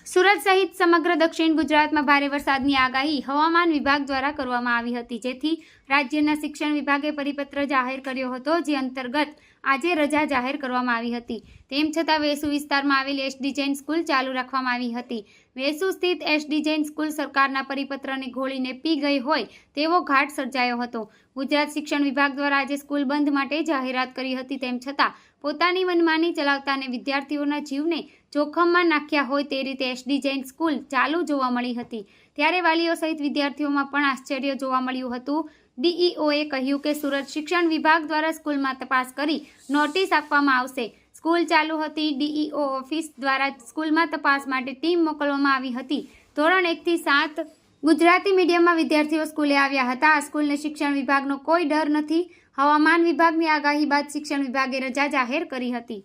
સુરત સહિત સમગ્ર દક્ષિણ ગુજરાતમાં ભારે વરસાદની આગાહી હવામાન વિભાગ દ્વારા કરવામાં આવી હતી, જેથી રાજ્યના શિક્ષણ વિભાગે પરિપત્ર જાહેર કર્યો હતો, જે અંતર્ગત આજે રજા જાહેર કરવામાં આવી હતી। તેમ છતાં વેસુ વિસ્તારમાં આવેલી એસડી જૈન સ્કૂલ ચાલુ રાખવામાં આવી હતી। વેસુ સ્થિત એસડી જૈન સ્કૂલ સરકારના પરિપત્રને ઘોળીને પી ગઈ હોય તેવો ઘાટ સર્જાયો હતો। ગુજરાત શિક્ષણ વિભાગ દ્વારા આજે સ્કૂલ બંધ માટે જાહેરાત કરી હતી, તેમ છતાં પોતાની મનમાની ચલાવતા અને વિદ્યાર્થીઓના જીવને જોખમમાં નાખ્યા હોય તે રીતે એસડી જૈન સ્કૂલ ચાલુ જોવા મળી હતી। ત્યારે વાલીઓ સહિત વિદ્યાર્થીઓમાં પણ આશ્ચર્ય જોવા મળ્યું હતું। ડીઈઓએ કહ્યું કે સુરત શિક્ષણ વિભાગ દ્વારા સ્કૂલમાં તપાસ કરી નોટિસ આપવામાં આવશે। સ્કૂલ ચાલુ હતી। ડીઈઓ ઓફિસ દ્વારા સ્કૂલમાં તપાસ માટે ટીમ મોકલવામાં આવી હતી। ધોરણ 1 થી 7 ગુજરાતી મીડિયમમાં વિદ્યાર્થીઓ સ્કૂલે આવ્યા હતા। આ સ્કૂલને શિક્ષણ વિભાગનો કોઈ ડર નથી। હવામાન વિભાગની આગાહી બાદ શિક્ષણ વિભાગે રજા જાહેર કરી હતી।